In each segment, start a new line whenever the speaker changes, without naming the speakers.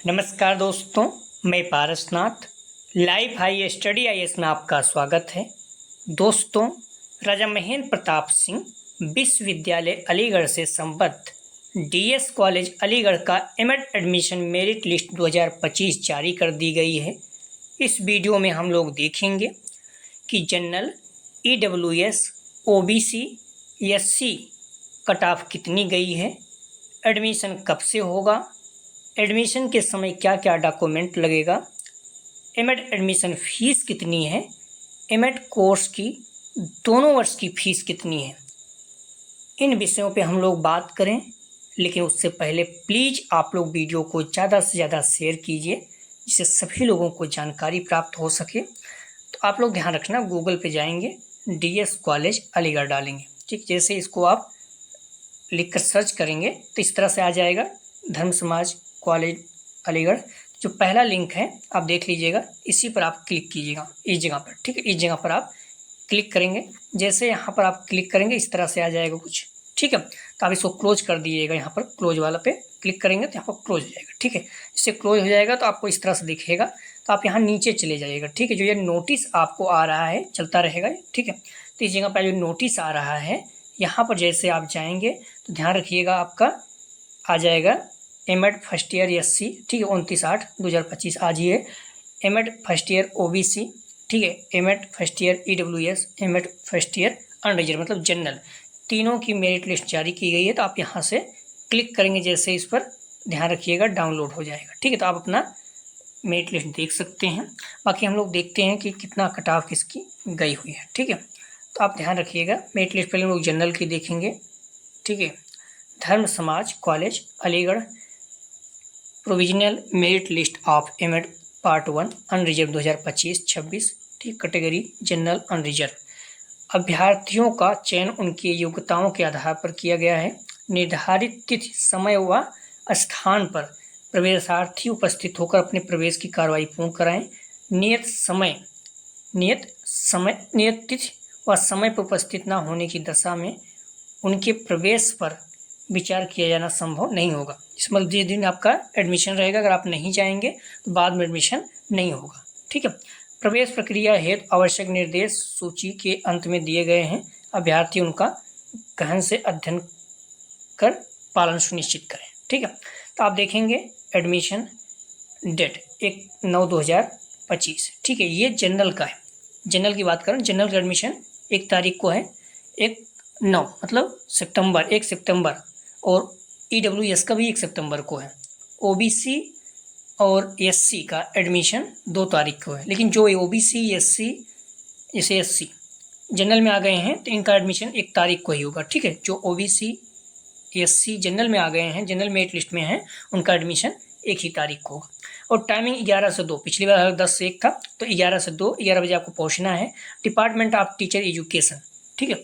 नमस्कार दोस्तों, मैं Parasnath live high study IAS में आपका स्वागत है। दोस्तों, राजा महेंद्र प्रताप सिंह विश्वविद्यालय अलीगढ़ से संबद्ध डीएस कॉलेज अलीगढ़ का एमएड एडमिशन मेरिट लिस्ट 2025 जारी कर दी गई है। इस वीडियो में हम लोग देखेंगे कि general, EWS, OBC, SC cut off कितनी गई है, एडमिशन कब से होगा, एडमिशन के समय क्या क्या डॉक्यूमेंट लगेगा, एमएड एडमिशन फ़ीस कितनी है, एमएड कोर्स की दोनों वर्ष की फ़ीस कितनी है। इन विषयों पे हम लोग बात करें, लेकिन उससे पहले प्लीज़ आप लोग वीडियो को ज़्यादा से ज़्यादा शेयर कीजिए, जिससे सभी लोगों को जानकारी प्राप्त हो सके। तो आप लोग ध्यान रखना, गूगल पे जाएंगे, डीएस कॉलेज अलीगढ़ डालेंगे, ठीक। जैसे इसको आप लिख कर सर्च करेंगे तो इस तरह से आ जाएगा, धर्म समाज कॉलेज अलीगढ़। जो पहला लिंक है आप देख लीजिएगा, इसी पर आप क्लिक कीजिएगा, इस जगह पर, ठीक है। इस जगह पर आप क्लिक करेंगे, जैसे यहाँ पर आप क्लिक करेंगे इस तरह से आ जाएगा कुछ, ठीक है। तो आप इसको क्लोज कर दीजिएगा, यहाँ पर क्लोज वाला पे क्लिक करेंगे तो यहाँ पर क्लोज हो जाएगा, ठीक है। इससे क्लोज हो जाएगा तो आपको इस तरह से दिखेगा। तो आप यहाँ नीचे चले जाइएगा, ठीक है। जो ये नोटिस आपको आ रहा है चलता रहेगा, ठीक है। तो इस जगह पर जो नोटिस आ रहा है, यहाँ पर जैसे आप जाएंगे तो ध्यान रखिएगा, आपका आ जाएगा एमएड फर्स्ट ईयर एससी, ठीक है, 29/8/2025 आज ही है। एमएड फर्स्ट ईयर ओबीसी, ठीक है, MEd first year EWS, MEd first year unreserved मतलब जनरल, तीनों की मेरिट लिस्ट जारी की गई है। तो आप यहाँ से क्लिक करेंगे, जैसे इस पर ध्यान रखिएगा डाउनलोड हो जाएगा, ठीक है। तो आप अपना मेरिट लिस्ट देख सकते हैं। बाकी हम लोग देखते हैं कि कितना कट ऑफ किसकी गई हुई है, ठीक है। तो आप ध्यान रखिएगा, मेरिट लिस्ट पहले हम लोग जनरल की देखेंगे, ठीक है। Dharm Samaj college Aligarh provisional merit list of MEd part 1 unreserved 2025-26, ठीक। Category general unreserved. अभ्यर्थियों का चयन उनकी योग्यताओं के आधार पर किया गया है। निर्धारित तिथि, समय व स्थान पर प्रवेशार्थी उपस्थित होकर अपने प्रवेश की कार्रवाई पूर्ण कराएं। नियत तिथि व समय पर उपस्थित न होने की दशा में उनके प्रवेश पर विचार किया जाना संभव नहीं होगा। इस मतलब जिस दिन आपका एडमिशन रहेगा, अगर आप नहीं जाएंगे तो बाद में एडमिशन नहीं होगा, ठीक है। प्रवेश प्रक्रिया हेतु आवश्यक निर्देश सूची के अंत में दिए गए हैं। अभ्यर्थी उनका गहन से अध्ययन कर पालन सुनिश्चित करें, ठीक है। तो आप देखेंगे एडमिशन डेट 1/9/2025, ठीक है। ये जनरल का है, जनरल की बात करें, जनरल का एडमिशन 1 तारीख को है, 1/9 मतलब सितंबर, 1 सितंबर। और ईडब्ल्यूएस का भी 1 सितंबर को है। ओबीसी और एससी का एडमिशन 2 तारीख को है। लेकिन जो ओबीसी एससी, जैसे एससी जनरल में आ गए हैं तो इनका एडमिशन 1 तारीख को ही होगा, ठीक है। जो ओबीसी एससी जनरल में आ गए हैं, जनरल मेरिट लिस्ट में हैं, उनका एडमिशन 1 ही तारीख को होगा। और टाइमिंग 11 से 2, पिछली बार 10 से 1 था, तो 11 से 2, 11 बजे आपको पहुँचना है। डिपार्टमेंट ऑफ टीचर एजुकेशन, ठीक है।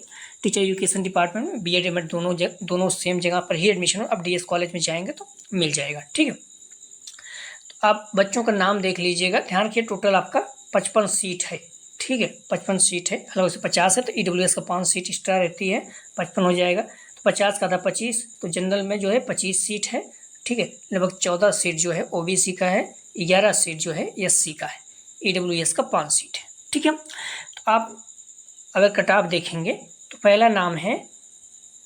टीचर एजुकेशन डिपार्टमेंट में बीएड एमएड दोनों सेम जगह पर ही एडमिशन हो। अब डीएस कॉलेज में जाएंगे तो मिल जाएगा, ठीक है। तो आप बच्चों का नाम देख लीजिएगा, ध्यान रखिए। टोटल आपका 55 सीट है, ठीक है, 55 सीट है। अलग से 50 है तो ईडब्ल्यूएस का 5 सीट एक्स्ट्रा रहती है, 55 हो जाएगा। तो 50 का था 25, तो जनरल में जो है 25 सीट है, ठीक है। लगभग 14 सीट जो है ओबीसी का है, 11 सीट जो है एससी का है, ईडब्ल्यूएस का 5 सीट है, ठीक है। तो आप अगर कट ऑफ देखेंगे तो पहला नाम है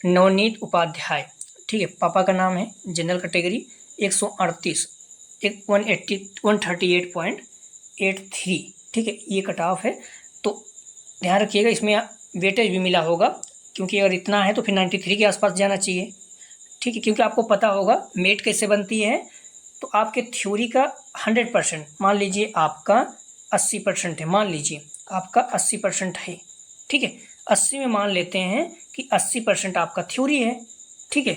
नवनीत उपाध्याय, ठीक है। पापा का नाम है, जनरल कैटेगरी 138, 138.83, ठीक है, ये कट ऑफ है। तो ध्यान रखिएगा, इसमें वेटेज भी मिला होगा, क्योंकि अगर इतना है तो फिर 93 के आसपास जाना चाहिए, ठीक है। क्योंकि आपको पता होगा मेट कैसे बनती है। तो आपके थ्योरी का 100%, मान लीजिए आपका 80% है, मान लीजिए आपका 80% है, ठीक है। 80 में मान लेते हैं कि 80% आपका थ्योरी है, ठीक है।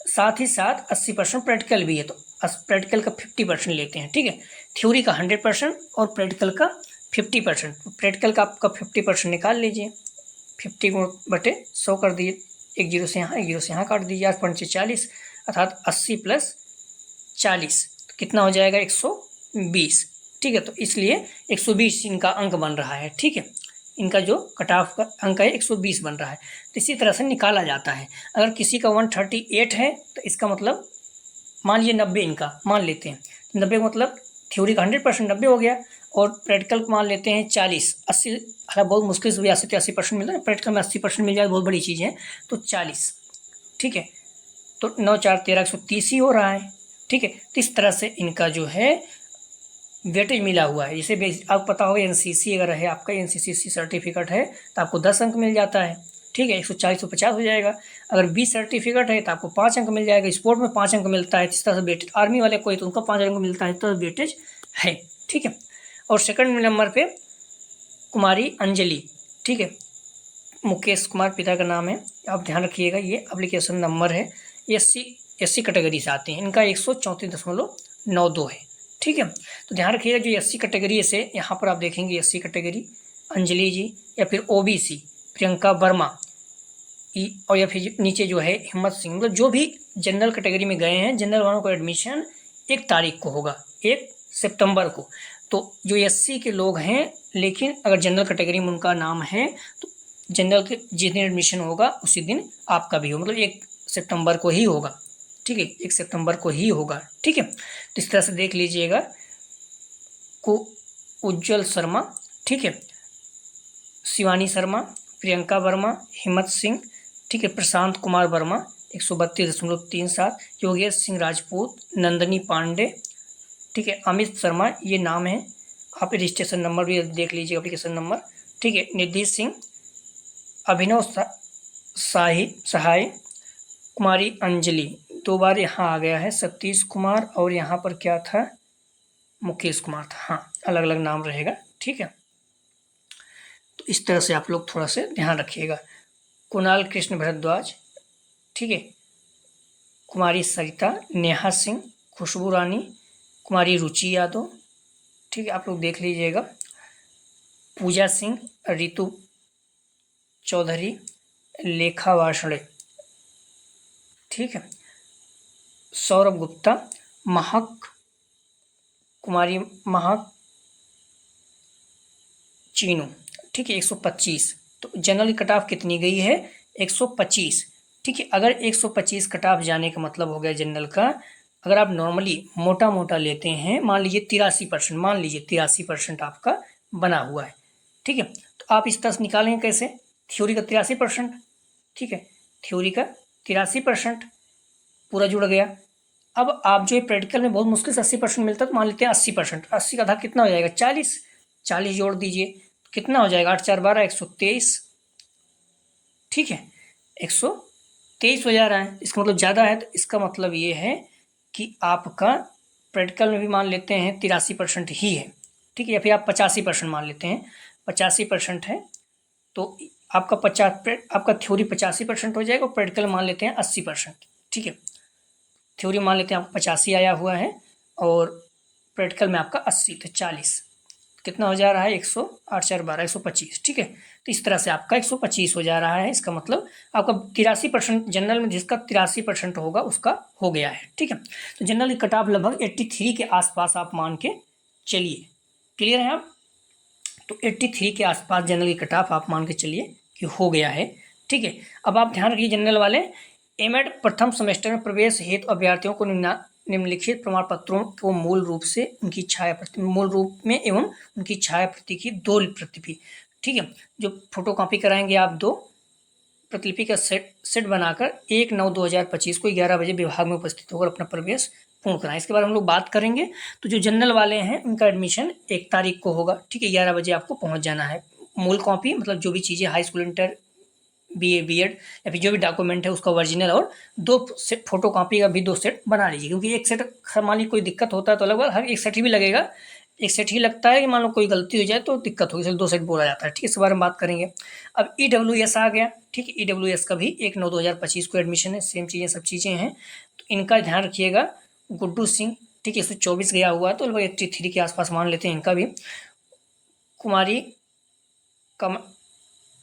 साथ ही साथ 80% प्रैक्टिकल भी है, तो प्रैक्टिकल का 50% लेते हैं, ठीक है। थ्योरी का 100% और प्रैक्टिकल का 50%। प्रैक्टिकल का आपका 50% निकाल लीजिए, 50/100 कर दीजिए, 1 0 से यहाँ, 1 0 से यहाँ काट दीजिए, 8 40, अर्थात 80 + 40 तो कितना हो जाएगा, 120, ठीक है। तो इसलिए 120 इनका अंक बन रहा है, ठीक है। इनका जो कट ऑफ का अंक है 120 बन रहा है। तो इसी तरह से निकाला जाता है। अगर किसी का 138 है तो इसका मतलब मान लीजिए 90 इनका मान लेते हैं, 90 मतलब थ्योरी का 100% 90 हो गया, और प्रैक्टिकल को मान लेते हैं 40, 80, हालांकि बहुत मुश्किल से भी 80 मिलता है, प्रैक्टिकल में 80% मिल जाए बहुत बड़ी चीज़ है, तो 40, ठीक है। तो 9 4 13 130 ही हो रहा है, ठीक है। तो इस तरह से इनका जो है वेटेज मिला हुआ है। जैसे आपको पता होगा एनसीसी अगर है आपका, एनसीसी सर्टिफिकेट है तो आपको 10 अंक मिल जाता है, ठीक है, 140 150 हो जाएगा। अगर बी सर्टिफिकेट है तो आपको 5 अंक मिल जाएगा, स्पोर्ट में 5 अंक मिलता है, इस तरह से वेटेज। आर्मी वाले कोई तो उनका 5 अंक मिलता है, तो वेटेज है, ठीक है। और सेकंड नंबर पे कुमारी अंजलि, ठीक है, मुकेश कुमार पिता का नाम है, आप ध्यान रखिएगा, ये एप्लीकेशन नंबर है, एससी कैटेगरी से आते हैं, इनका 134.92 है, ठीक है। तो ध्यान रखिएगा जो एससी कैटेगरी से, यहाँ पर आप देखेंगे एससी कैटेगरी अंजलि जी, या फिर ओबीसी प्रियंका वर्मा, और या फिर नीचे जो है हिम्मत सिंह, मतलब जो भी जनरल कैटेगरी में गए हैं, जनरल वालों का एडमिशन 1 तारीख को होगा, 1 सितंबर को। तो जो एससी के लोग हैं, लेकिन अगर जनरल कैटेगरी में उनका नाम है, तो जनरल के जिस दिन एडमिशन होगा उसी दिन आपका भी हो, मतलब 1 सितंबर को ही होगा, ठीक है, 1 सितंबर को ही होगा, ठीक है। तो इस तरह से देख लीजिएगा को उज्जवल शर्मा, ठीक है, शिवानी शर्मा, प्रियंका वर्मा, हिम्मत सिंह, ठीक है, प्रशांत कुमार वर्मा 132.37, योगेश सिंह राजपूत, नंदनी पांडे, ठीक है, अमित शर्मा, ये नाम है, आप रजिस्ट्रेशन नंबर भी देख लीजिए, एप्लीकेशन नंबर, ठीक है, निधि सिंह, अभिनव सहाय, कुमारी अंजलि, 2 बार यहाँ आ गया है, सतीश कुमार, और यहाँ पर क्या था, मुकेश कुमार था, हाँ, अलग अलग नाम रहेगा, ठीक है। तो इस तरह से आप लोग थोड़ा से ध्यान रखिएगा। कुणाल कृष्ण भारद्वाज, ठीक है, कुमारी सरिता, नेहा सिंह, खुशबू रानी, कुमारी रुचि यादव, ठीक है, आप लोग देख लीजिएगा, पूजा सिंह, रितु चौधरी, लेखा वाषणे, ठीक है, सौरभ गुप्ता, कुमारी महक चीनू, ठीक है, 125। तो जनरल कट ऑफ कितनी गई है, 125, ठीक है। अगर 125 कट ऑफ जाने का मतलब हो गया जनरल का, अगर आप नॉर्मली मोटा मोटा लेते हैं, मान लीजिए 83%, मान लीजिए 83% आपका बना हुआ है, ठीक है, तो आप इस तरह से निकालेंगे कैसे, थ्योरी का 83%, ठीक है, थ्योरी का 83% पूरा जुड़ गया। अब आप जो है प्रैक्टिकल में बहुत मुश्किल से 80% मिलता है, तो मान लेते हैं 80%, 80 का आधा कितना हो जाएगा, 40, 40 जोड़ दीजिए, कितना हो जाएगा, 8 4 12 123, ठीक है, 123 हो जा रहा है, इसका मतलब ज़्यादा है, तो इसका मतलब ये है कि आपका प्रैक्टिकल में भी मान लेते हैं 83% ही है, ठीक है, या फिर आप 85% मान लेते हैं, 85% है, तो आपका 50, आपका थ्योरी 85% हो जाएगा, और प्रैक्टिकल मान लेते हैं 80%, ठीक है। थ्योरी मान लेते हैं आपको 85 आया हुआ है, और प्रैक्टिकल में आपका 80, तो 40 कितना हो जा रहा है, 108 4 12 125, ठीक है। तो इस तरह से आपका 125 हो जा रहा है, इसका मतलब आपका 83% जनरल में जिसका 83% होगा उसका हो गया है, ठीक है। तो जनरल की कट ऑफ लगभग 83 के आसपास आप मान के चलिए, क्लियर है आप, तो 83 के आसपास जनरल की कट ऑफ आप मान के चलिए कि हो गया है, ठीक है। अब आप ध्यान रखिए जनरल वाले, एमएड प्रथम सेमेस्टर में प्रवेश हेतु अभ्यर्थियों को निम्नलिखित प्रमाण पत्रों को मूल रूप से उनकी छाया प्रति, मूल रूप में एवं उनकी छाया प्रति की 2 प्रतिलिपि, ठीक है, जो फोटो कॉपी कराएंगे आप 2 प्रतिलिपि का सेट बनाकर 1/9/2025 को 11 बजे विभाग में उपस्थित होकर अपना प्रवेश पूर्ण कराएं। इसके बारे में हम लोग बात करेंगे। तो जो जनरल वाले हैं उनका एडमिशन 1 तारीख को होगा, ठीक है, 11 बजे आपको पहुंच जाना है। मूल कॉपी मतलब जो भी चीज़ें high school inter BA BEd या फिर जो भी डॉक्यूमेंट है उसका ओरिजिनल, और 2 सेट फोटो कॉपी का भी 2 सेट बना लीजिए, क्योंकि एक सेट मान लीजिए कोई दिक्कत होता है तो लगभग हर एक सेट ही भी लगेगा, एक सेट ही लगता है कि मान लो कोई गलती हो जाए तो दिक्कत होगी, इसलिए 2 सेट बोला जाता है, ठीक है, इस बारे में बात करेंगे। अब EWS आ गया, ठीक है, EWS का भी 1/9/2025 को एडमिशन है, सेम चीज़ें सब चीज़ें हैं, तो इनका ध्यान रखिएगा। गुड्डू सिंह, ठीक है, 124 गया हुआ है, तो लगभग 83 के आसपास मान लेते हैं इनका भी। कुमारी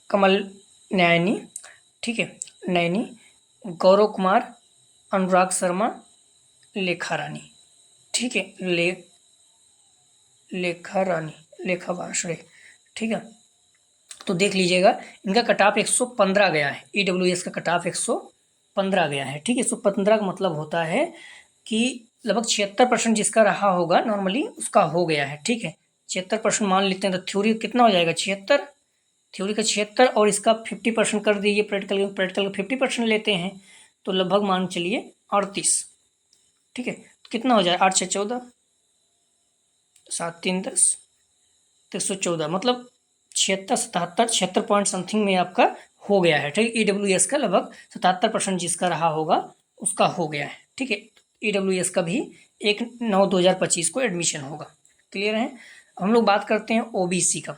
कमल नयनी, ठीक है, नैनी, गौरव कुमार, अनुराग शर्मा, लेखा रानी, ठीक है, लेखा रानी, लेखा वाषणे, ठीक है। तो देख लीजिएगा इनका कट ऑफ 115 गया है, EWS का कट ऑफ 115 गया है, ठीक है। 115 का मतलब होता है कि लगभग 76% जिसका रहा होगा नॉर्मली उसका हो गया है। ठीक है, 76% मान लेते हैं तो थ्योरी कितना हो जाएगा 76, थ्योरी का 76 और इसका 50% कर दीजिए, प्रैक्टिकल का 50% लेते हैं तो लगभग मान चलिए 38। ठीक है, तो कितना हो जाए 8 6 14, 7 3 10, तो 114, मतलब 76 77 76 पॉइंट समथिंग में आपका हो गया है। ठीक है, EWS का लगभग 77% जिसका रहा होगा उसका हो गया है। ठीक है, EWS का भी 1/9/2025 को एडमिशन होगा। क्लियर है। हम लोग बात करते हैं OBC का।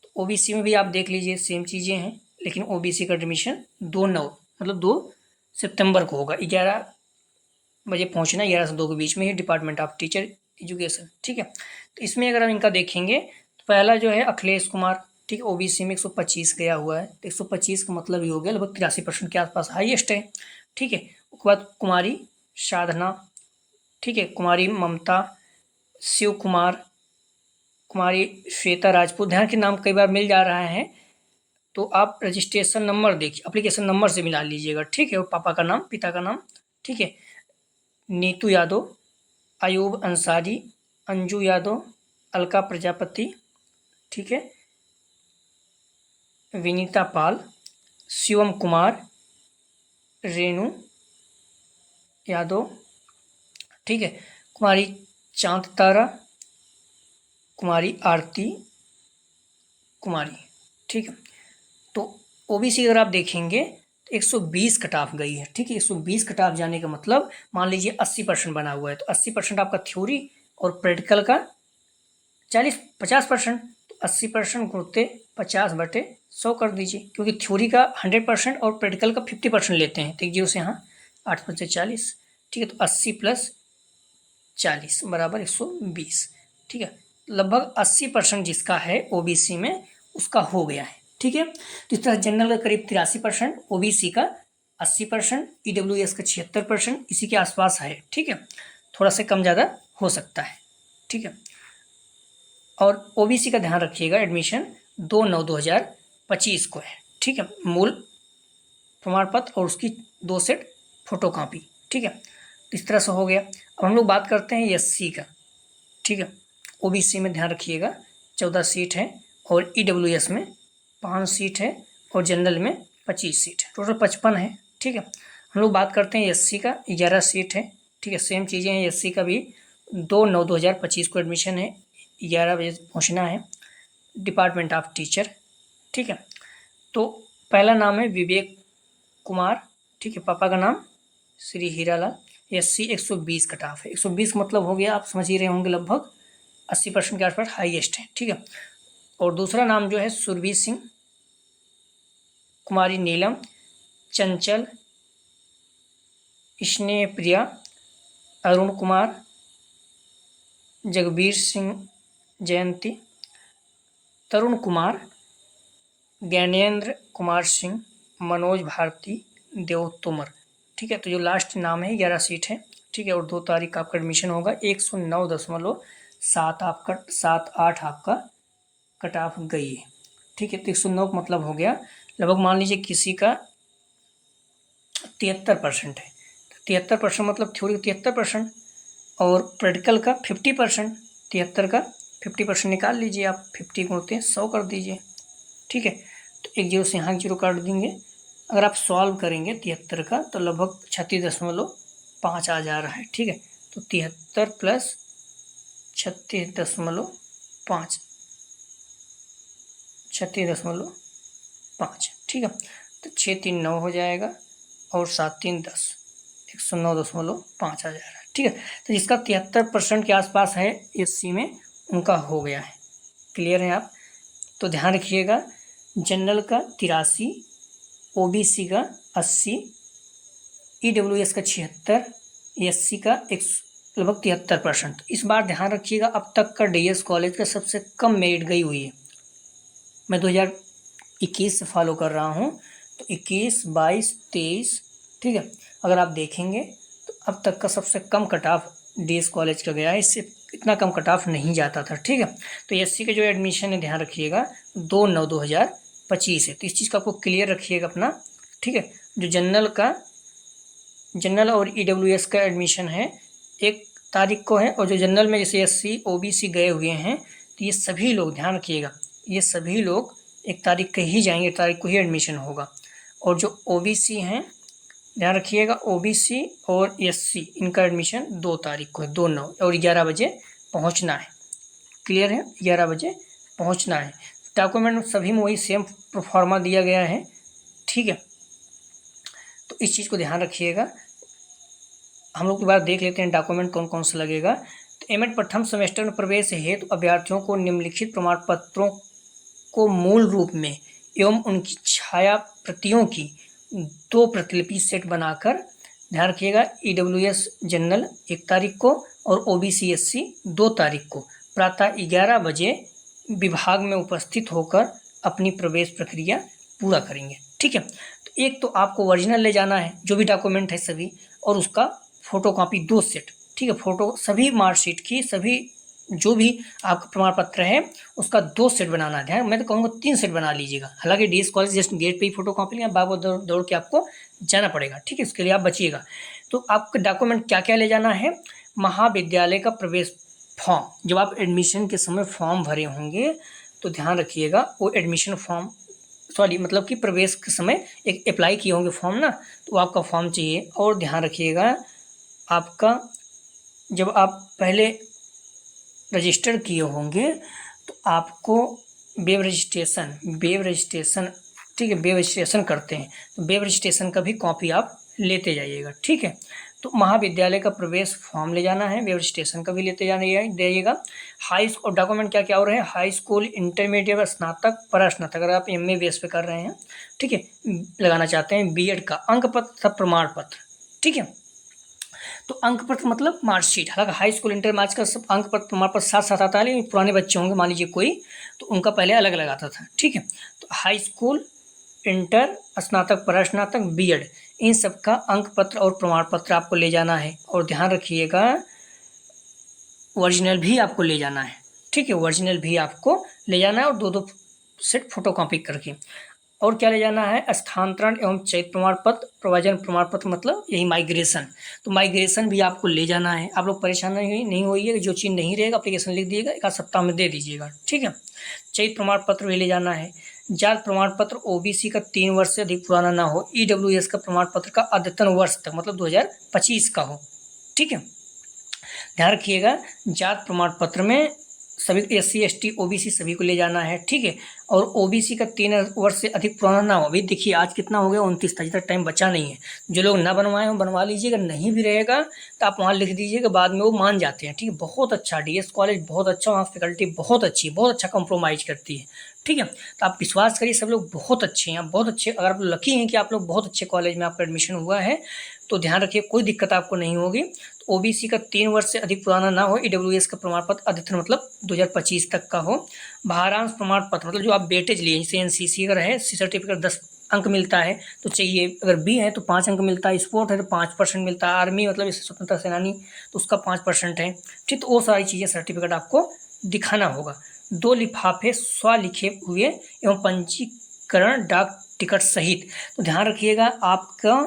तो OBC में भी आप देख लीजिए सेम चीज़ें हैं, लेकिन OBC का एडमिशन 2/9 मतलब 2 सितंबर को होगा। 11 बजे पहुंचना, 11 से 2 के बीच में ही, डिपार्टमेंट ऑफ टीचर एजुकेशन। ठीक है, तो इसमें अगर हम इनका देखेंगे तो पहला जो है अखिलेश कुमार। ठीक है, OBC में 125 गया हुआ है, तो 125 का मतलब ही हो गया लगभग 83% के आसपास हाईएस्ट है। ठीक है, उसके बाद कुमारी साधना, ठीक है, कुमारी ममता, शिव कुमार, कुमारी श्वेता राजपूत। ध्यान के नाम कई बार मिल जा रहा है, तो आप रजिस्ट्रेशन नंबर देखिए, एप्लीकेशन नंबर से मिला लीजिएगा। ठीक है, और पापा का नाम, पिता का नाम। ठीक है, नीतू यादव, अयूब अंसारी, अंजू यादव, अलका प्रजापति, ठीक है, विनीता पाल, शिवम कुमार, रेणु यादव, ठीक है, कुमारी चांद तारा, कुमारी आरती कुमारी। ठीक है, तो OBC अगर आप देखेंगे तो 120 कट ऑफ गई है। ठीक है, 120 कट ऑफ जाने का मतलब मान लीजिए 80% बना हुआ है, तो 80% आपका थ्योरी और प्रैक्टिकल का 50%, तो 80% गुणते 50/100 कर दीजिए, क्योंकि थ्योरी का 100% और प्रैक्टिकल का 50% लेते हैं। तो एक जीरो से यहाँ 8 5 40। ठीक है, तो 80 + 40 बराबर 120। ठीक है, लगभग 80% जिसका है OBC में उसका हो गया है। ठीक है, तो इस तरह जनरल का करीब 83%, OBC का 80%, EWS का 76%, इसी के आसपास है। ठीक है, थोड़ा सा कम ज़्यादा हो सकता है। ठीक है, और OBC का ध्यान रखिएगा एडमिशन 2/9/2025 को है। ठीक है, मूल प्रमाण पत्र और उसकी 2 सेट फोटो कॉपी। ठीक है, इस तरह से हो गया। अब हम लोग बात करते हैं SC का। ठीक है, OBC में ध्यान रखिएगा 14 सीट है, और EWS में 5 सीट है, और जनरल में 25 सीट है, टोटल 55 है। ठीक है, हम लोग बात करते हैं SC का, 11 सीट है। ठीक है, सेम चीज़ें हैं, SC का भी 2/9/2025 को एडमिशन है, 11 बजे पहुँचना है, डिपार्टमेंट ऑफ टीचर। ठीक है, तो पहला नाम है विवेक कुमार। ठीक है, पापा का नाम Shri Hiralal. SC 120 cut off है, 120 मतलब हो गया, आप समझ ही रहे होंगे, लगभग 80% के आसपास हाईएस्ट है। ठीक है, और दूसरा नाम जो है सुरभि सिंह, कुमारी नीलम, चंचल, स्नेह प्रिया, अरुण कुमार, जगबीर सिंह जयंती, तरुण कुमार, ज्ञानेंद्र कुमार सिंह, मनोज भारती, देव तोमर। ठीक है, तो जो लास्ट नाम है 11 सीट है। ठीक है, और 2 तारीख आपका एडमिशन होगा। 109.7 आपका 78 आपका कट ऑफ गई है। ठीक है, तो 109 का मतलब हो गया लगभग मान लीजिए किसी का 73% है, 73% मतलब थ्योरी का 73% और प्रैक्टिकल का 50%। 73 का 50% निकाल लीजिए आप, 50 गुणते 100 कर दीजिए। ठीक है, तो एक जीरो से यहाँ 0 काट देंगे। अगर आप सॉल्व करेंगे 73 का तो लगभग 36.5 आ जा रहा है। ठीक है, तो 73 + 36.5, 36.5। ठीक है, तो 6 3 9 हो जाएगा, और 7 3 10, 109.5 आ जा रहा है। ठीक है, तो जिसका 73% के आसपास है SC में उनका हो गया है। क्लियर है आप? तो ध्यान रखिएगा, जनरल का 83, OBC का 80, EWS का 76, SC का लगभग 73%। इस बार ध्यान रखिएगा, अब तक का DS कॉलेज का सबसे कम मेरिट गई हुई है। मैं 2021 से फॉलो कर रहा हूँ, तो 21 22 23, ठीक है, अगर आप देखेंगे तो अब तक का सबसे कम कट ऑफ DS कॉलेज का गया है, इससे इतना कम कट ऑफ नहीं जाता था। ठीक है, तो SC का जो एडमिशन है ध्यान रखिएगा 2/9/2025 है, तो इस चीज़ का आपको क्लियर रखिएगा अपना। ठीक है, जो जनरल और EWS का एडमिशन है 1 तारीख को है। और जो जनरल में जैसे SC OBC गए हुए हैं तो ये सभी लोग ध्यान रखिएगा, ये सभी लोग 1 तारीख को ही जाएंगे, 1 तारीख को ही एडमिशन होगा। और जो OBC हैं ध्यान रखिएगा, OBC और SC इनका एडमिशन 2 तारीख को है, 2/9 और 11 बजे पहुंचना है। क्लियर है, 11 बजे पहुंचना है। डॉक्यूमेंट सभी में वही सेम प्रोफार्मा दिया गया है, ठीक है। तो इस चीज़ को ध्यान रखिएगा। हम लोग एक बार देख लेते हैं डॉक्यूमेंट कौन कौन सा लगेगा। तो एमएड प्रथम सेमेस्टर में प्रवेश हेतु अभ्यर्थियों को निम्नलिखित प्रमाण पत्रों को मूल रूप में एवं उनकी छाया प्रतियों की 2 प्रतिलिपि सेट बनाकर, ध्यान रखिएगा, EWS जनरल 1 तारीख को और OBC SC 2 तारीख को प्रातः 11 बजे विभाग में उपस्थित होकर अपनी प्रवेश प्रक्रिया पूरा करेंगे, ठीक है। तो एक तो आपको ओरिजिनल ले जाना है जो भी डॉक्यूमेंट है सभी, और उसका फोटोकॉपी 2 सेट, ठीक है। फोटो सभी मार्कशीट की, सभी जो भी आपका प्रमाण पत्र है उसका 2 सेट बनाना है। ध्यान, मैं तो कहूँगा 3 सेट बना लीजिएगा। हालांकि DS कॉलेज जस्ट गेट पे ही फोटोकॉपी लेंगे, बार बार दौड़ के आपको जाना पड़ेगा, ठीक है। इसके लिए आप बचिएगा। तो आपके डॉक्यूमेंट क्या क्या ले जाना है? महाविद्यालय का प्रवेश फॉर्म, जब आप एडमिशन के समय फॉर्म भरे होंगे तो ध्यान रखिएगा वो एडमिशन फॉर्म, मतलब कि प्रवेश के समय एक अप्लाई किए होंगे फॉर्म ना, तो आपका फॉर्म चाहिए। और ध्यान रखिएगा आपका जब आप पहले रजिस्टर किए होंगे तो आपको वेब रजिस्ट्रेशन, ठीक है, वेब रजिस्ट्रेशन करते हैं तो वेब रजिस्ट्रेशन का भी कॉपी आप लेते जाइएगा, ठीक है। तो महाविद्यालय का प्रवेश फॉर्म ले जाना है, वेब रजिस्ट्रेशन का भी लेते जाइएगा। हाई स्कूल डॉक्यूमेंट क्या क्या हो रहे हैं? हाई स्कूल, इंटरमीडिएट, स्नातक, परास्नातक, अगर आप MA बेस पे कर रहे हैं, ठीक है, लगाना चाहते हैं, BEd का अंक पत्र, प्रमाण पत्र, ठीक है। तो अंक पत्र मतलब मार्कशीट, हालांकि हाई स्कूल इंटर मैच का सब अंक पत्र प्रमाण पत्र साथ साथ आता है, लेकिन पुराने बच्चे होंगे मान लीजिए कोई, तो उनका पहले अलग अलग आता था, ठीक है। तो हाई स्कूल, इंटर, स्नातक, परास्नातक, BEd, इन सब का अंक पत्र और प्रमाण पत्र आपको ले जाना है। और ध्यान रखिएगा ओरिजिनल भी आपको ले जाना है, ठीक है, ओरिजिनल भी आपको ले जाना है और 2-2 सेट फोटोकॉपी करके। और क्या ले जाना है? स्थानांतरण एवं चयन प्रमाण पत्र, प्रव्रजन प्रमाण पत्र, मतलब यही माइग्रेशन, तो माइग्रेशन भी आपको ले जाना है। आप लोग परेशान नहीं होइए, जो चीज़ नहीं रहेगा एप्लीकेशन लिख दिएगा, 1 सप्ताह में दे दीजिएगा, ठीक है। चयन प्रमाण पत्र भी ले जाना है। जात प्रमाण पत्र OBC का 3 वर्ष से अधिक पुराना ना हो, EWS का प्रमाण पत्र का अद्यतन वर्ष तक, मतलब 2025 का हो, ठीक है। ध्यान रखिएगा जात प्रमाण पत्र में सभी SC ST OBC सभी को ले जाना है, ठीक है। और OBC का 3 वर्ष से अधिक पुराना ना हो। अभी देखिए आज कितना हो गया, 29 तारीख तक टाइम बचा नहीं है। जो लोग ना बनवाए हो बनवा लीजिएगा, नहीं भी रहेगा तो आप वहाँ लिख दीजिएगा, बाद में वो मान जाते हैं, ठीक है। बहुत अच्छा DS कॉलेज, बहुत अच्छा, वहाँ फैकल्टी बहुत अच्छी, बहुत अच्छा कंप्रोमाइज़ करती है, ठीक है। तो आप विश्वास करिए, सब लोग बहुत अच्छे हैं, बहुत अच्छे। अगर आप लकी हैं कि आप लोग बहुत अच्छे कॉलेज में आपका एडमिशन हुआ है तो ध्यान रखिए कोई दिक्कत आपको नहीं होगी। तो OBC का 3 वर्ष से अधिक पुराना ना हो, EWS का प्रमाण पत्र अद्यतन मतलब 2025 तक का हो। भारांश प्रमाण पत्र मतलब जो आप वेटेज लिए, जैसे NCC अगर है, C सर्टिफिकेट 10 अंक मिलता है तो चाहिए, अगर B है तो 5 अंक मिलता है, स्पोर्ट है तो 5% मिलता है, आर्मी मतलब जैसे स्वतंत्रता सेनानी तो उसका 5% है, ठीक। तो वो सारी चीज़ें सर्टिफिकेट आपको दिखाना होगा। 2 लिफाफे स्वलिखे हुए एवं पंजीकरण डाक टिकट सहित। तो ध्यान रखिएगा आपका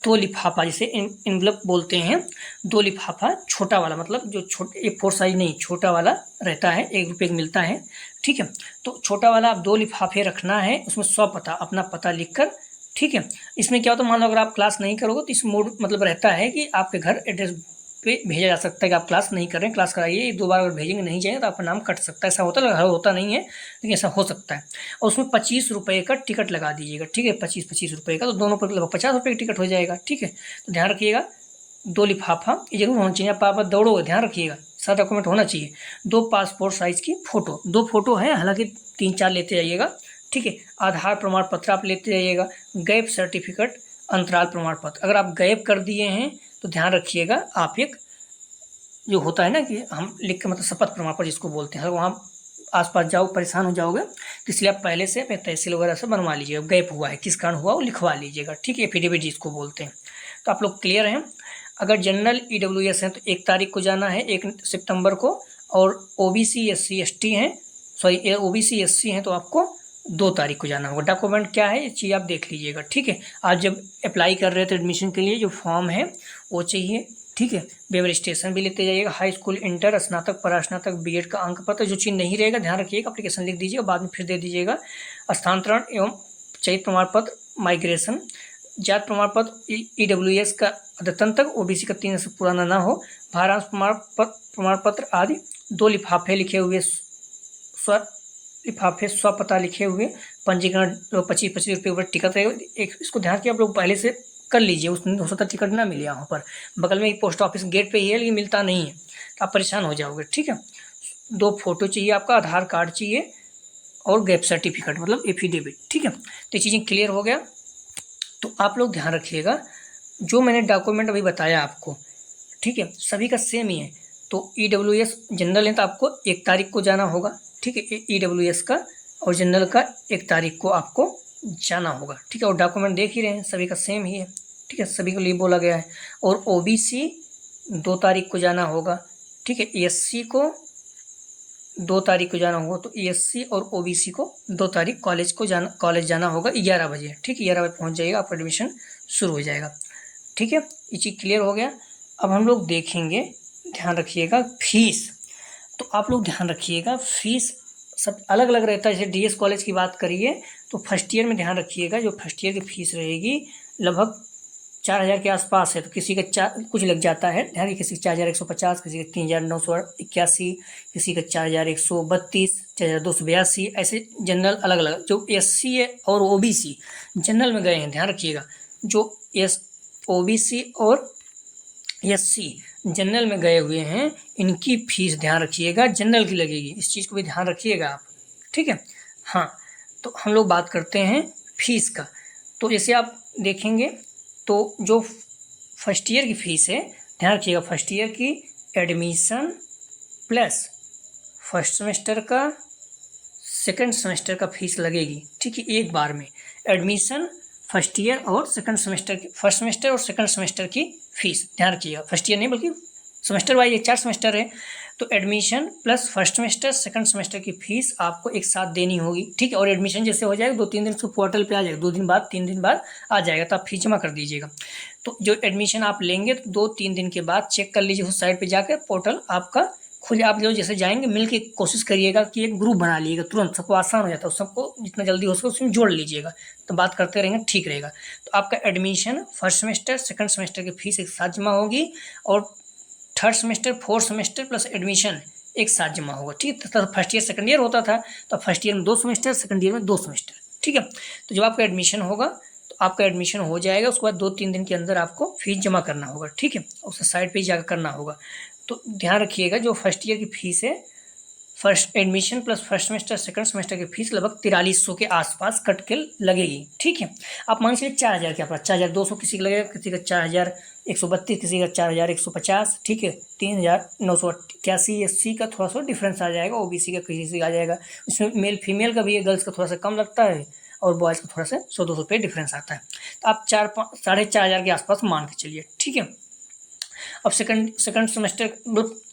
2 लिफाफा, जिसे इनवलप बोलते हैं, 2 लिफाफा छोटा वाला, मतलब जो छोटे A4 साइज नहीं, छोटा वाला रहता है, 1 रुपये का मिलता है, ठीक है। तो छोटा वाला आप 2 लिफाफे रखना है, उसमें स्वपता, अपना पता लिखकर, ठीक है। इसमें क्या होता है, मान लो अगर आप क्लास नहीं करोगे तो इस मोड मतलब रहता है कि आपके घर एड्रेस पे भेजा जा सकता है कि आप क्लास नहीं कर रहे हैं, क्लास कराइए। 2 बार अगर भेजेंगे नहीं जाएंगे तो आपका नाम कट सकता है, ऐसा होता नहीं है, लेकिन ऐसा हो सकता है। और उसमें 25 रुपये का टिकट लगा दीजिएगा, ठीक है, 25 रुपये का, तो दोनों पर लगभग 50 रुपये का टिकट हो जाएगा, ठीक है। तो ध्यान रखिएगा 2 लिफाफा ये जरूर होना चाहिए, आप दौड़ोगे, ध्यान रखिएगा सारा डॉक्यूमेंट होना चाहिए। 2 पासपोर्ट साइज की फ़ोटो, 2 फोटो है, हालांकि 3-4 लेते जाइएगा, ठीक है। आधार प्रमाण पत्र आप लेते जाइएगा। गैप सर्टिफिकेट, अंतराल प्रमाण पत्र, अगर आप गैप कर दिए हैं तो ध्यान रखिएगा आप एक जो होता है ना कि हम लिख के मतलब शपथ प्रमाण पत्र जिसको बोलते हैं, अगर वहाँ आसपास जाओ परेशान हो जाओगे तो इसलिए आप पहले से अपने तहसील वगैरह से बनवा लीजिएगा, गैप हुआ है किस कारण हुआ वो लिखवा लीजिएगा, ठीक है, एफिडेविट जिसको बोलते हैं। तो आप लोग क्लियर हैं। अगर जनरल EWS हैं तो 1 तारीख को जाना है, 1 सितंबर को, और OBC SC ST हैं, OBC SC हैं तो आपको 2 तारीख को जाना होगा। डॉक्यूमेंट क्या है ये चीज़ आप देख लीजिएगा, ठीक है। आप जब अप्लाई कर रहे थे एडमिशन के लिए जो फॉर्म है वो चाहिए, ठीक है। वेब स्टेशन भी लेते जाइएगा, हाई स्कूल, इंटर, स्नातक, परास्नातक, बीएड का अंक पत्र, जो चीज़ नहीं रहेगा ध्यान रखिएगा, एप्लीकेशन लिख दीजिएगा, बाद में फिर दे दीजिएगा। स्थानांतरण एवं चयनित प्रमाण पत्र, माइग्रेशन, जाति प्रमाण पत्र, ईडब्ल्यूएस का अद्यतन तक, ओबीसी का 3 से पुराना ना हो, भारांश प्रमाण पत्र आदि, 2 लिफाफे लिखे हुए, लिफाफे स्वपता लिखे हुए, पंजीकरण 25-25 रुपये ऊपर टिकट रहेगा। एक इसको ध्यान रखिए, आप लोग पहले से कर लीजिए, उस हो सकता टिकट ना मिले यहाँ पर, बगल में ही पोस्ट ऑफिस गेट पे ही है लेकिन मिलता नहीं है, तो आप परेशान हो जाओगे, ठीक है। 2 फोटो चाहिए आपका, आधार कार्ड चाहिए और गैप सर्टिफिकेट मतलब एफिडेविट, ठीक है। तो ये चीज़ें क्लियर हो गया। तो आप लोग ध्यान रखिएगा, जो मैंने डॉक्यूमेंट अभी बताया आपको, ठीक है, सभी का सेम ही है। तो ईडब्ल्यूएस जनरल है तो आपको 1 तारीख को जाना होगा, ठीक है, ईडब्ल्यूएस का, और जनरल का 1 तारीख को आपको जाना होगा, ठीक है। और डॉक्यूमेंट देख ही रहे हैं, सभी का सेम ही है, ठीक है, सभी को लिए बोला गया है। और ओबीसी 2 तारीख को जाना होगा, ठीक है। एससी को 2 तारीख को जाना होगा, तो एससी और ओबीसी को 2 तारीख कॉलेज जाना होगा 11 बजे, ठीक है। 11 बजे पहुँच जाइएगा, आपका एडमिशन शुरू हो जाएगा, ठीक है। ये चीज़ क्लियर हो गया। अब हम लोग देखेंगे, ध्यान रखिएगा, फीस। तो आप लोग ध्यान रखिएगा, फीस सब अलग अलग रहता है। जैसे डीएस कॉलेज की बात करिए तो फर्स्ट ईयर में ध्यान रखिएगा, जो फर्स्ट ईयर की फीस रहेगी लगभग 4,000 के आसपास है। तो किसी का कुछ लग जाता है, ध्यान रखिए, किसी का 4,150, किसी का 3,981, किसी का 4,132, 4,282, ऐसे जनरल अलग अलग। जो एससी है और ओबीसी जनरल में गए हैं, ध्यान रखिएगा, जो ओबीसी और एससी जनरल में गए हुए हैं, इनकी फीस ध्यान रखिएगा जनरल की लगेगी, इस चीज़ को भी ध्यान रखिएगा आप, ठीक है। हाँ, तो हम लोग बात करते हैं फीस का। तो जैसे आप देखेंगे तो जो फर्स्ट ईयर की फ़ीस है, ध्यान रखिएगा, फर्स्ट ईयर की एडमिशन प्लस फर्स्ट सेमेस्टर का सेकंड सेमेस्टर का फीस लगेगी, ठीक है, एक बार में। एडमिशन, फर्स्ट ईयर और सेकंड सेमेस्टर की, फर्स्ट सेमेस्टर और सेकंड सेमेस्टर की फीस ध्यान रखिएगा, फर्स्ट ईयर नहीं बल्कि सेमेस्टर वाइज 4 सेमेस्टर है। तो admission plus first semester second semester की फीस आपको एक साथ देनी होगी, ठीक है। और एडमिशन जैसे हो जाएगा 2-3 दिन उसको पोर्टल पे आ जाएगा, 2 दिन बाद 3 दिन बाद आ जाएगा, तो आप फीस जमा कर दीजिएगा। तो जो एडमिशन आप लेंगे तो 2-3 दिन के बाद चेक कर लीजिए, उस साइट पर जाकर पोर्टल आपका खुद। आप लोग जैसे जाएंगे मिल के कोशिश करिएगा कि एक ग्रुप बना लीजिएगा, तुरंत सबको आसान हो जाता है, सबको जितना जल्दी हो सके उसमें जोड़ लीजिएगा, तो बात करते रहेंगे, ठीक रहेगा। तो आपका admission, first semester, second semester की फीस एक साथ जमा होगी, और third semester, fourth semester plus admission एक साथ जमा होगा, ठीक है। तो फर्स्ट ईयर सेकंड ईयर होता था, तो फर्स्ट ईयर में 2 सेमेस्टर, सेकंड ईयर में 2 सेमेस्टर, ठीक है। तो जब आपका एडमिशन होगा तो आपका एडमिशन हो जाएगा, उसके बाद 2-3 दिन के अंदर आपको फीस जमा करना होगा, ठीक है, उस साइट पे जाकर करना होगा। तो ध्यान रखिएगा, जो फर्स्ट ईयर की फीस है, first admission plus first semester second semester की फीस लगभग 4300 के आसपास कट के लगेगी, ठीक है। आप मान चलिए 4,000 के आसपास, 4,200 किसी का लगेगा, किसी का 4,132, किसी का 4,150, ठीक है। 3,981 एससी का थोड़ा सा डिफरेंस आ जाएगा, ओबीसी का किसी से आ जाएगा, इसमें मेल फीमेल का भी है, गर्ल्स का थोड़ा सा कम लगता है और बॉयज़ का थोड़ा सा 100-200 रुपये डिफरेंस आता है। तो आप 4,500 के आसपास मान के चलिए, ठीक है। अब सेकंड सेमेस्टर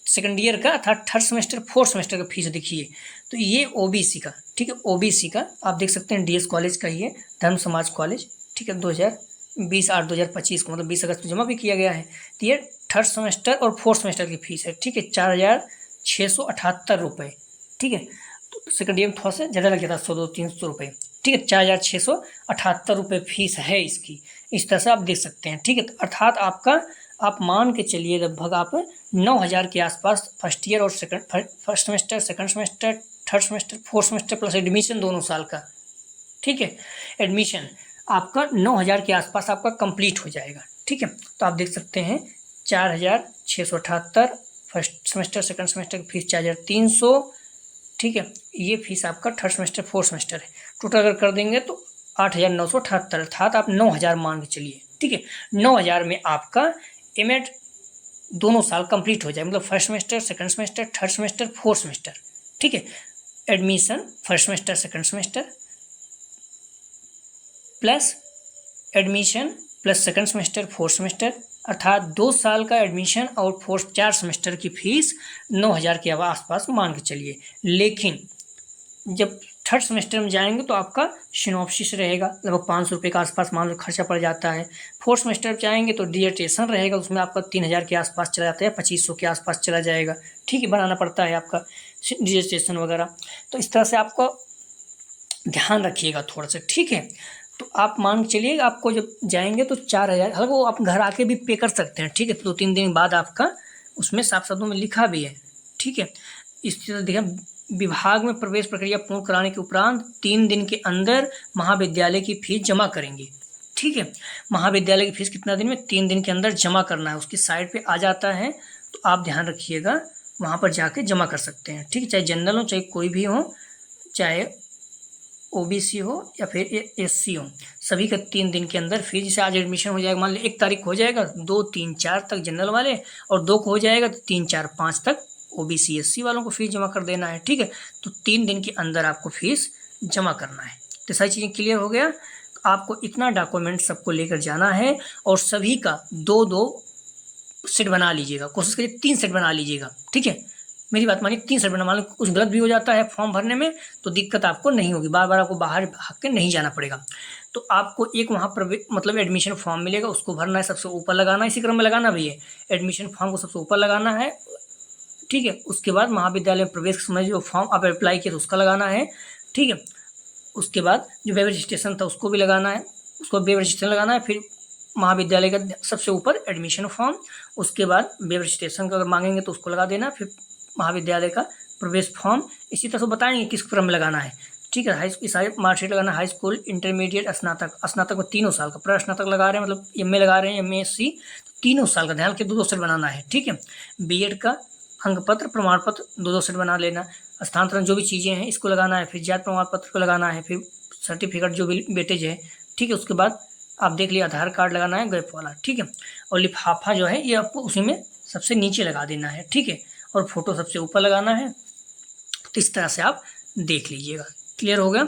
सेकंड ईयर का अर्थात थर्ड सेमेस्टर फोर्थ सेमेस्टर का फीस देखिए, तो ये ओबीसी का, ठीक है, ओबीसी का आप देख सकते हैं, डीएस कॉलेज का ही है, धर्म समाज कॉलेज, ठीक है, 2020-8-2025 को मतलब 20 अगस्त को जमा भी किया गया है। तो ये थर्ड सेमेस्टर और फोर्थ सेमेस्टर की फीस है, ठीक है, 4,678 रुपये, ठीक है। तो सेकंड ईयर में थोड़ा सा ज़्यादा लग जाता है, 100-300 रुपये, ठीक है, 4,678 रुपये फीस है इसकी, इस तरह से आप देख सकते हैं, ठीक है। अर्थात आपका आप मान के चलिए लगभग आप 9,000 के आसपास फर्स्ट ईयर और first semester, second semester, third semester, fourth semester plus admission दोनों साल का, ठीक है। एडमिशन आपका 9,000 के आसपास आपका कंप्लीट हो जाएगा, ठीक है। तो आप देख सकते हैं 4,678 फर्स्ट सेमेस्टर, सेकंड सेमेस्टर की फीस 4,300, ठीक है। ये फीस आपका थर्ड सेमेस्टर फोर्थ सेमेस्टर है, टोटल अगर कर देंगे तो 8,978, अर्थात आप 9,000 मान के चलिए, ठीक है। 9,000 में आपका एमएड दोनों साल कंप्लीट हो जाए, मतलब first semester, second semester, third semester, fourth semester, ठीक है। Admission first semester, second semester plus admission plus second semester, fourth semester, अर्थात 2 साल का एडमिशन और 4 सेमेस्टर की फीस 9,000 के आसपास मान के चलिए। लेकिन जब थर्ड सेमेस्टर में जाएंगे तो आपका सिनॉप्सिस रहेगा, लगभग 500 रुपये के आसपास मान लो खर्चा पड़ जाता है। फोर्थ सेमेस्टर में जाएंगे तो डिसर्टेशन रहेगा, उसमें आपका 3000 के आसपास चला जाता है, 2500 के आसपास चला जाएगा। ठीक है, बनाना पड़ता है आपका डिसर्टेशन वगैरह। तो इस तरह से आपको ध्यान रखिएगा थोड़ा सा। ठीक है, तो आप मान के चलिए आपको जब जाएंगे तो 4000, हालांकि वो आप घर आके भी पे कर सकते हैं। ठीक है, 2-3 दिन बाद आपका उसमें साफ शब्दों में लिखा भी है। ठीक है, इस तरह देखिए, विभाग में प्रवेश प्रक्रिया पूर्ण कराने के उपरांत 3 दिन के अंदर महाविद्यालय की फीस जमा करेंगे। ठीक है, महाविद्यालय की फीस कितना दिन में, 3 दिन के अंदर जमा करना है। उसकी साइड पे आ जाता है, तो आप ध्यान रखिएगा, वहाँ पर जाके जमा कर सकते हैं। ठीक है, चाहे जनरल हो चाहे कोई भी हो, चाहे ओबीसी हो या फिर एससी हो, सभी का 3 दिन के अंदर फीस। जैसे आज एडमिशन हो जाएगा, मान ली 1 तारीख हो जाएगा, 2, 3, 4 तक जनरल वाले, और 2 को हो जाएगा तो 3, 4, 5 तक ओबीसी एससी वालों को फीस जमा कर देना है। ठीक है, तो 3 दिन के अंदर आपको फीस जमा करना है। तो सारी चीज़ें क्लियर हो गया। आपको इतना डॉक्यूमेंट सबको लेकर जाना है, और सभी का 2-2 सेट बना लीजिएगा, कोशिश करिए 3 सेट बना लीजिएगा। ठीक है, मेरी बात मानिए, 3 सेट बना, मान लो कुछ गलत भी हो जाता है फॉर्म भरने में तो दिक्कत आपको नहीं होगी, बार बार आपको बाहर भाग के नहीं जाना पड़ेगा। तो आपको एक वहाँ पर मतलब एडमिशन फॉर्म मिलेगा, उसको भरना है, सबसे ऊपर लगाना है, इसी क्रम में लगाना भी है। एडमिशन फॉर्म को सबसे ऊपर लगाना है। ठीक है, उसके बाद महाविद्यालय में प्रवेश के समय जो फॉर्म आप अप्लाई किए तो उसका लगाना है। ठीक है, उसके बाद जो वेब रजिस्ट्रेशन था उसको भी लगाना है, उसको वेब रजिस्ट्रेशन लगाना है। फिर महाविद्यालय का सबसे ऊपर एडमिशन फॉर्म, उसके बाद वेब रजिस्ट्रेशन का अगर मांगेंगे तो उसको लगा देना, फिर महाविद्यालय का प्रवेश फॉर्म। इसी तरह से बताएंगे किस क्रम में लगाना है। ठीक है, सारे मार्कशीट लगाना, हाई स्कूल, इंटरमीडिएट, स्नातक। स्नातक में 3 साल का, प्रा स्नातक लगा रहे हैं मतलब एमए लगा रहे हैं, एमएससी, 3 साल का, ध्यान के 2-2 सेट बनाना है। ठीक है, बीएड का अंक पत्र, प्रमाण पत्र 2-2 सेट बना लेना। स्थानांतरण जो भी चीज़ें हैं इसको लगाना है, फिर जाति प्रमाण पत्र को लगाना है, फिर सर्टिफिकेट जो भी वेटेज है। ठीक है, उसके बाद आप देख लिए आधार कार्ड लगाना है गैप वाला। ठीक है, और लिफाफा जो है ये आपको उसी में सबसे नीचे लगा देना है। ठीक है, और फोटो सबसे ऊपर लगाना है। तो इस तरह से आप देख लीजिएगा। क्लियर हो गया।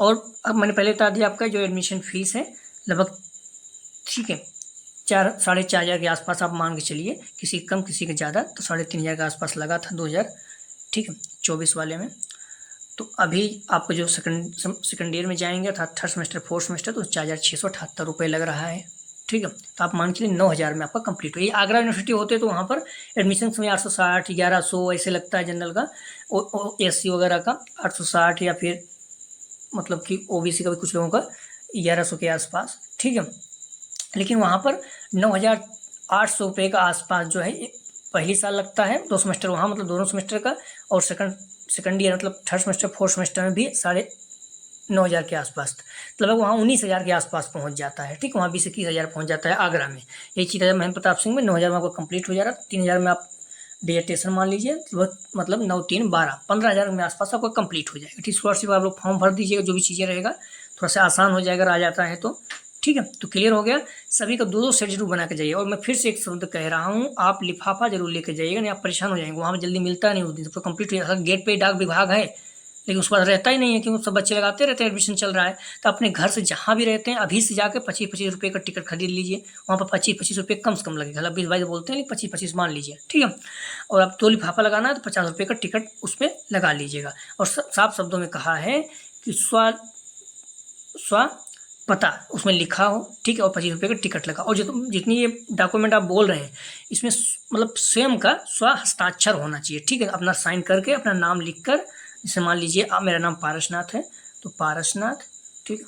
और अब मैंने पहले बता दिया आपका जो एडमिशन फीस है लगभग, ठीक है, 4-4.5 हज़ार के आसपास आप मान के चलिए, किसी कम किसी के ज़्यादा, तो 3.5 हज़ार के आसपास लगा था 2000, ठीक है, 24 वाले में। तो अभी आपको जो सेकंड ईयर में जाएंगे अर्थात थर्ड सेमेस्टर फोर्थ सेमेस्टर, तो 4,678 रुपये लग रहा है। ठीक है, तो आप मान के चलिए 9,000 में आपका कंप्लीट हो। ये आगरा यूनिवर्सिटी होते तो वहाँ पर एडमिशन समय 860, 1100 ऐसे लगता है जनरल का, एससी वगैरह का 860, या फिर मतलब कि ओबीसी का भी कुछ लोगों का 1100 के आसपास। ठीक है, लेकिन वहाँ पर 9,800 रुपये का आसपास जो है पहली साल लगता है, 2 सेमेस्टर वहाँ मतलब दोनों सेमेस्टर का, और सेकंड ईयर मतलब थर्ड सेमेस्टर फोर्थ सेमेस्टर में भी 9,500 के आसपास, मतलब वहाँ 19,000 के आसपास पहुँच जाता है। ठीक, वहाँ 20-21,000 पहुँच जाता है आगरा में। यही चीज़ है महेंद्र प्रताप सिंह में 9,000 में आपको कंप्लीट हो जा रहा है। 3,000 में आप डिसर्टेशन मान लीजिए, मतलब 9, 3, 12, 15,000 में आसपास आपका कंप्लीट हो जाएगा। ठीक, स्कॉलरशिप आप लोग फॉर्म भर दीजिएगा, जो भी चीज़ें रहेगा थोड़ा सा आसान हो जाएगा, आ जाता है तो। ठीक है, तो क्लियर हो गया। सभी का 2-2 सेट जरूर बना के जाइए। और मैं फिर से एक शब्द कह रहा हूँ, आप लिफाफा जरूर लेके जाइएगा, नहीं आप परेशान हो जाएंगे, वहाँ पर जल्दी मिलता नहीं उस दिन, तो कंप्लीट हो जाएगा। गेट पे डाक विभाग है, लेकिन उस पर रहता ही नहीं है, क्योंकि सब बच्चे लगाते रहते हैं, एडमिशन चल रहा है। तो अपने घर से जहाँ भी रहते हैं अभी से जाकर 25-25 रुपये का टिकट खरीद लीजिए, वहाँ पर 25-25 रुपये कम से कम लगेगा, 20-22 बोलते हैं, लेकिन 25-25 मान लीजिए। ठीक है, और आप 2 लिफाफा लगाना है तो 50 रुपये का टिकट उस पर लगा लीजिएगा। और साफ शब्दों में कहा है कि स्व पता उसमें लिखा हो। ठीक है, और 25 रुपये का टिकट लगा। और जितनी ये डॉक्यूमेंट आप बोल रहे हैं इसमें मतलब स्वयं का स्व हस्ताक्षर होना चाहिए। ठीक है, अपना साइन करके अपना नाम लिख कर, जैसे मान लीजिए मेरा नाम पारसनाथ है तो पारसनाथ, ठीक है,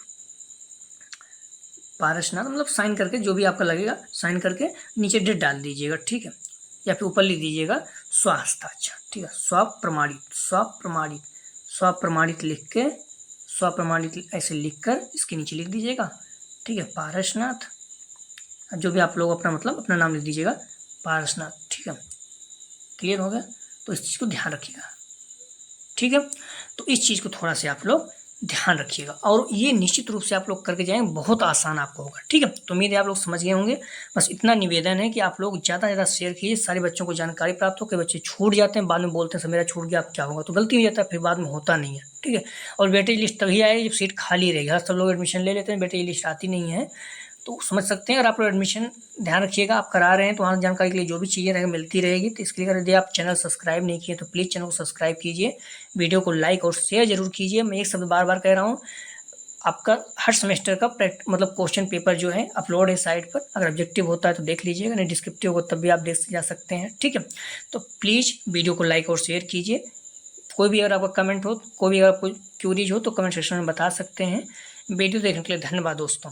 पारसनाथ मतलब साइन करके जो भी आपका लगेगा साइन करके नीचे डेट डाल दीजिएगा। ठीक है, या फिर ऊपर लिख दीजिएगा स्व हस्ताक्षर। ठीक है, स्वप्रमाणित लिख के, स्वप्रमाणित ऐसे लिखकर इसके नीचे लिख दीजिएगा। ठीक है, पारसनाथ, जो भी आप लोग अपना मतलब अपना नाम लिख दीजिएगा पारसनाथ। ठीक है, क्लियर हो गया। तो इस चीज़ को ध्यान रखिएगा। ठीक है, तो इस चीज़ को थोड़ा सा आप लोग ध्यान रखिएगा, और ये निश्चित रूप से आप लोग करके जाएंगे, बहुत आसान आपको होगा। ठीक है, तो उम्मीद है आप लोग समझ गए होंगे। बस इतना निवेदन है कि आप लोग ज़्यादा से ज़्यादा शेयर कीजिए, सारे बच्चों को जानकारी प्राप्त हो। कई बच्चे छूट जाते हैं, बाद में बोलते हैं सर मेरा छूट गया, अब क्या होगा, तो गलती हो जाता है, फिर बाद में होता नहीं है। ठीक है, और वेटेज लिस्ट तभी आएगी जब सीट खाली रहेगी। हर सब लोग एडमिशन ले लेते हैं, वेटेज लिस्ट आती नहीं है, तो समझ सकते हैं। और आप लोग एडमिशन ध्यान रखिएगा, आप करा रहे हैं तो वहाँ जानकारी के लिए जो भी चाहिए रहेगा मिलती रहेगी। तो इसके लिए अगर यदि आप चैनल सब्सक्राइब नहीं किए तो प्लीज़ चैनल को सब्सक्राइब कीजिए, वीडियो को लाइक और शेयर जरूर कीजिए। मैं एक शब्द बार बार कह रहा हूँ, आपका हर सेमेस्टर का मतलब क्वेश्चन पेपर जो है अपलोड है साइट पर, अगर ऑब्जेक्टिव होता है तो देख लीजिएगा, नहीं डिस्क्रिप्टिव हो तब भी आप देख जा सकते हैं, ठीक है। तो प्लीज़ वीडियो को लाइक और शेयर कीजिए। कोई भी अगर आपका कमेंट हो, कोई भी अगर कोई क्यूरीज हो तो कमेंट सेक्शन में बता सकते हैं। वीडियो देखने के लिए धन्यवाद दोस्तों।